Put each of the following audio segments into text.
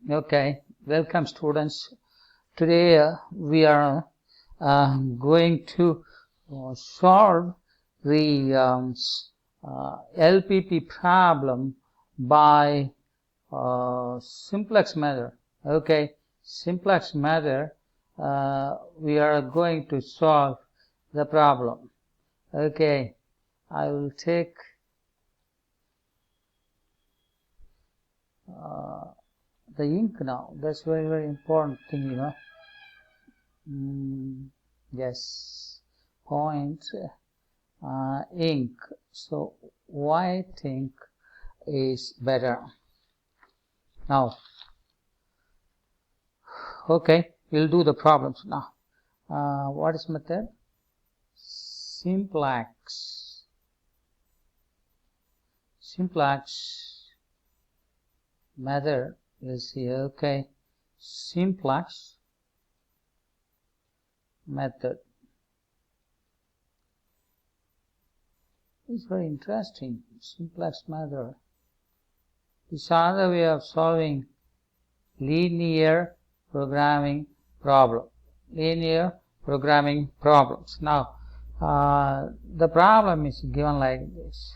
Okay, welcome students. Today we are going to solve the LPP problem by simplex method. Okay, simplex method. We are going to solve the problem. Okay, I will take the ink now. That's very important thing, yes, point ink. So white ink is better. Now, okay, we'll do the problems now. What is method? Simplex. Simplex method is here. Okay, simplex method is very interesting. Simplex method is another way of solving linear programming problem. Linear programming problems. Now, the problem is given like this: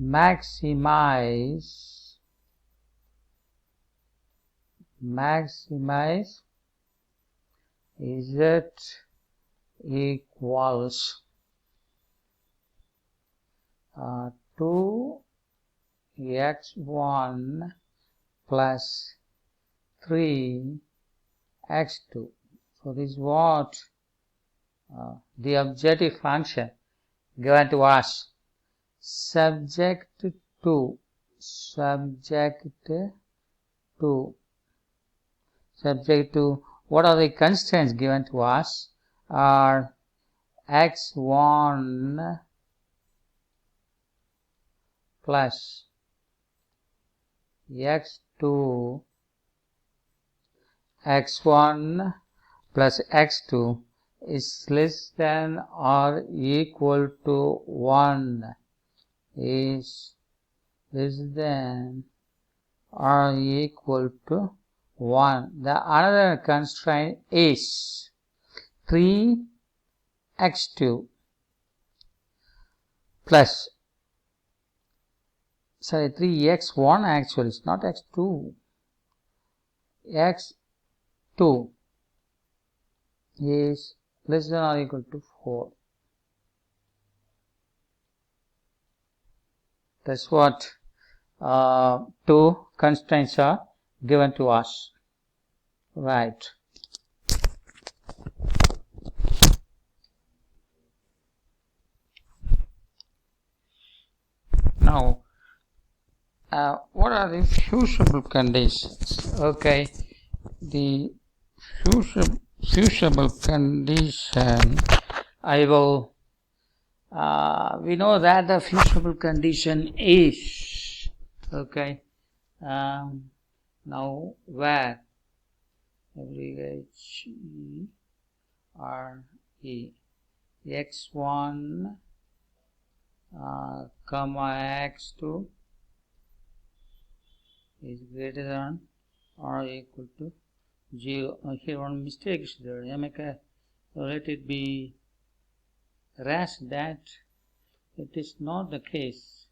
maximize z equals 2x1 plus 3x2. So this is what the objective function given to us, subject to what are the constraints given to us are x1 plus x2, x1 plus x2 is less than or equal to 1, is less than or equal to 1. The another constraint is 3x2 plus 3x1 actually, it's not x2. x2 is less than or equal to 4. That's what two constraints are given to us. Right. Now, what are the fusible conditions? Okay, the fusible condition, I will, we know that the fusible condition is, okay, now where H-E-R-E, x1 comma x2 is greater than or equal to 0. Here one mistake is there. Let it be raised that it is not the case.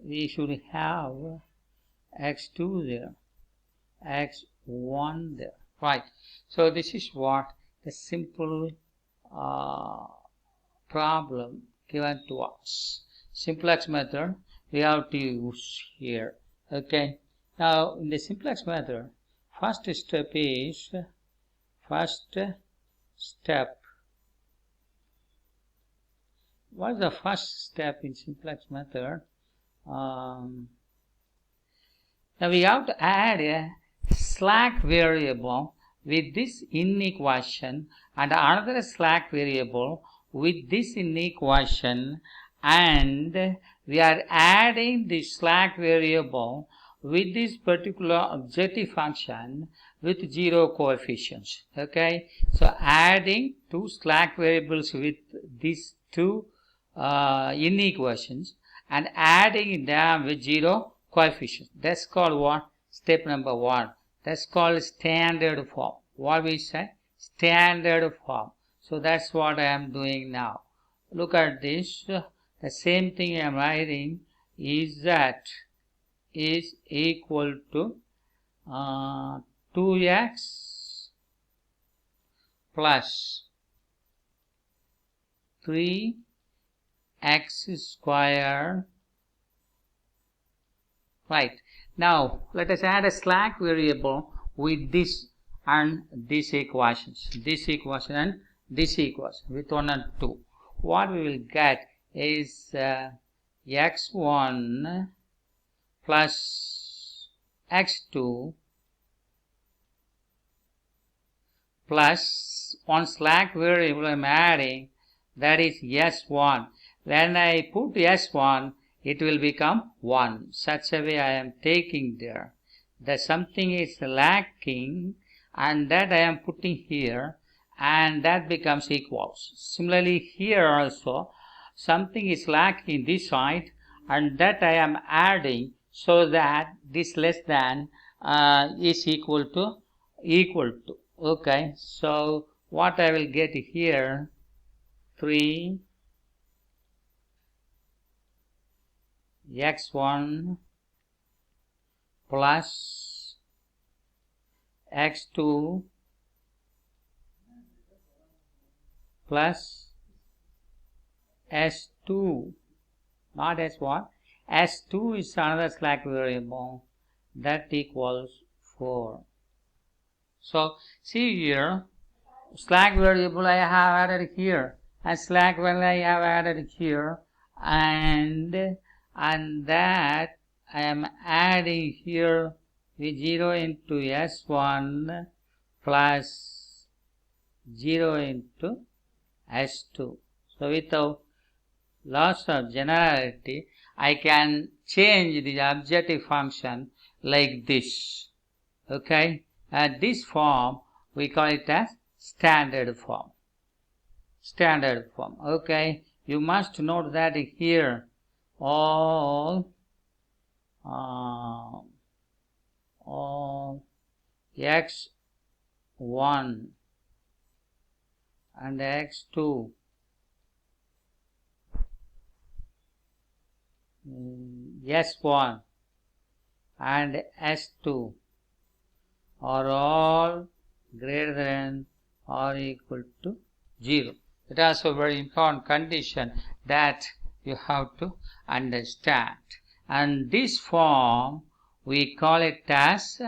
We should have x2 there, x1 there. Right. So this is what the simple problem given to us. Simplex method we have to use here. Okay. Now in the simplex method, first step. What is the first step in simplex method? Now we have to add a slack variable with this inequation and another slack variable with this inequation, and we are adding the slack variable with this particular objective function with 0 coefficients. Okay, so adding two slack variables with these two inequations and adding them with 0 coefficients. That's called what? Step number 1. That's called standard form. What we say? Standard form. So that's what I am doing now. Look at this. The same thing I am writing is that is equal to 2x plus 3x square. Right. Now let us add a slack variable with this and this equations. This equation and this equation with 1 and 2. What we will get is x1 plus x2 plus one slack variable I am adding, that is s1. When I put s1, it will become 1. Such a way I am taking there. That something is lacking and that I am putting here, and that becomes equals. Similarly here also something is lacking this side and that I am adding, so that this less than is equal to. Okay, so what I will get here, 3 x1 plus x2 plus s2, not s1, s2 is another slack variable, that equals 4. So see here, slack variable I have added here, and slack variable I have added here, and that I am adding here with 0 into s1 plus 0 into s2. So without loss of generality, I can change the objective function like this. Okay, at this form we call it as standard form. Standard form. Okay, you must note that here all x1 and x2 s1 and s2 are all greater than or equal to 0. It is also a very important condition that you have to understand. And this form we call it as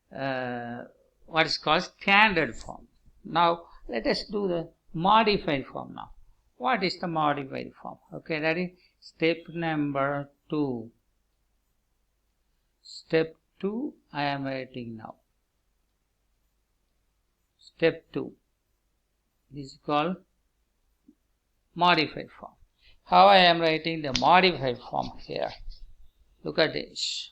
what is called standard form. Now let us do the modified form now. What is the modified form? Okay, that is step number 2. Step 2 I am writing now. Step 2. This is called modified form. How I am writing the modified form here? Look at this.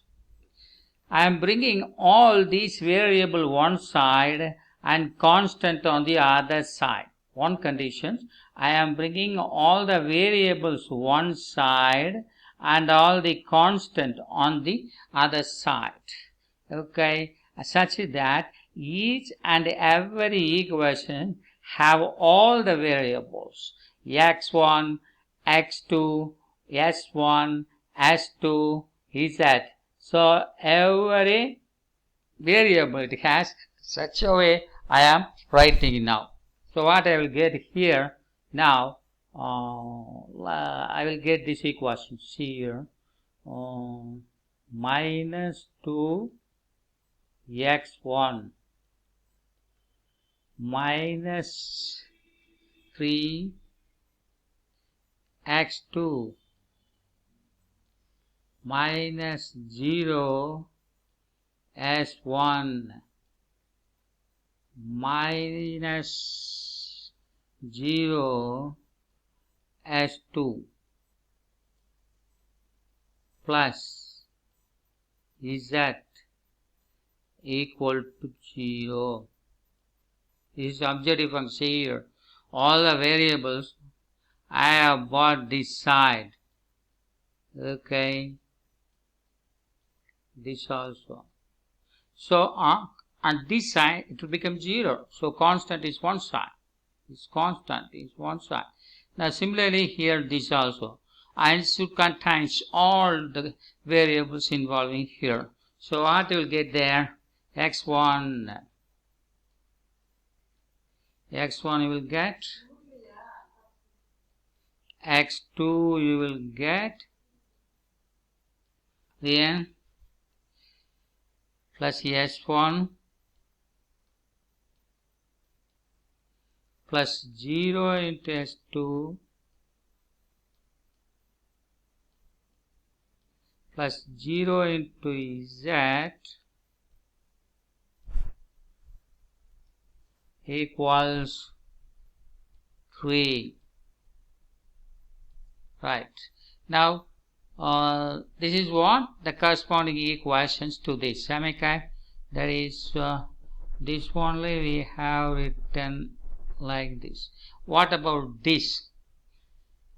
I am bringing all these variable one side and constant on the other side. One condition, I am bringing all the variables one side and all the constant on the other side. Okay, such that each and every equation have all the variables x1, x2, s1, s2, z. So every variable it has such a way I am writing now. So what I will get here now, I will get this equation. See here, minus 2 x1 minus 3 x2 minus 0 s1 minus 0 s2 plus z equal to 0. This is objective function here. All the variables I have brought this side. Okay, this also. So on this side it will become 0. So constant is one side. This constant is one side. Now similarly here this also. And it should contain all the variables involving here. So what you will get there? x1 you will get, x2 you will get, then plus s1 plus 0 into s2 plus 0 into z equals 3. Right. Now this is what the corresponding equations to this. Okay, that is this only we have written like this. What about this?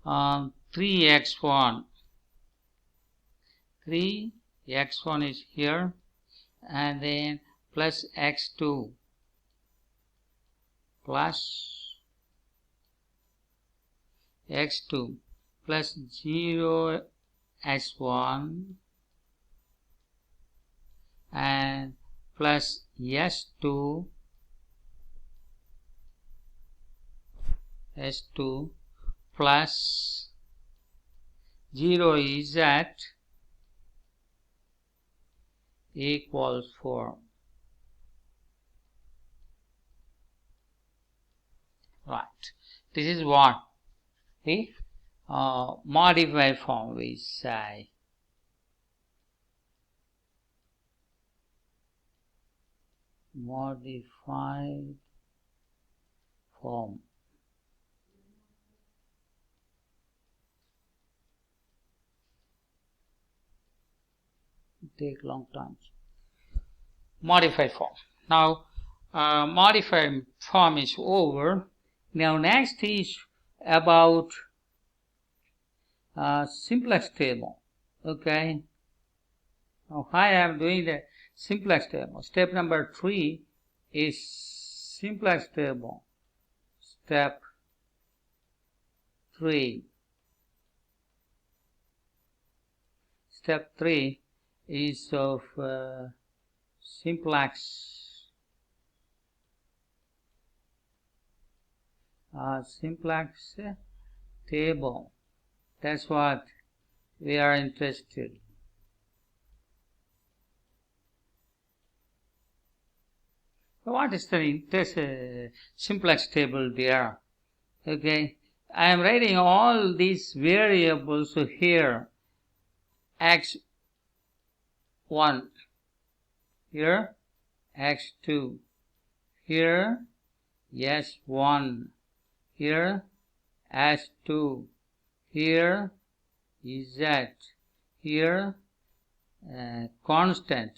3x1 is here, and then plus x2 plus x2 plus 0 s1 and plus s2 plus 0 is at equals 4. Right. This is what the modified form we say. Modified form. Take long time. Modified form. Now modified form is over. Now next is about simplex table. Okay. Now I am doing the simplex table. Step number 3 is simplex table. Step 3. Step 3 is of simplex table. That's what we are interested. So what is the simplex table there? Okay, I am writing all these variables here. x1 here, x2 here, s1 here, s2 here, z here, constant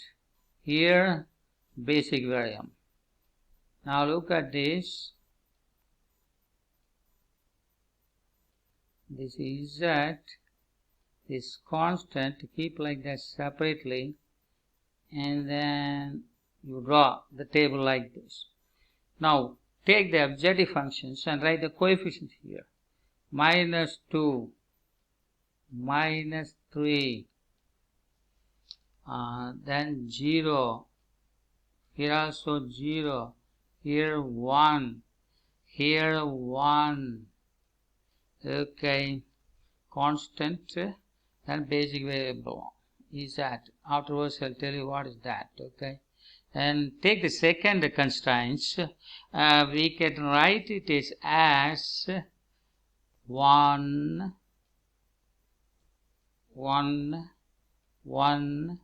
here, basic variable. Now look at this. This is z, this constant, keep like that separately, and then you draw the table like this. Now take the objective functions and write the coefficients here. -2, -3, then 0, here also 0, here 1, here 1, okay, constant, then basic variable is that. Afterwards I'll tell you what is that, okay. And take the second constraints, we can write it as 1, 1, 1,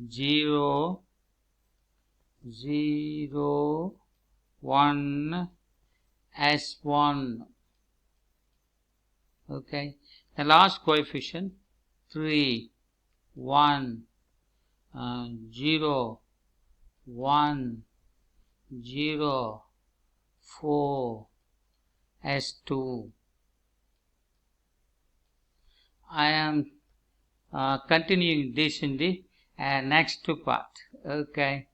0, 0, 1, s1, okay. The last coefficient 3, 1, 0, 1, 0, 4, s2. I am continuing this in the next part, okay.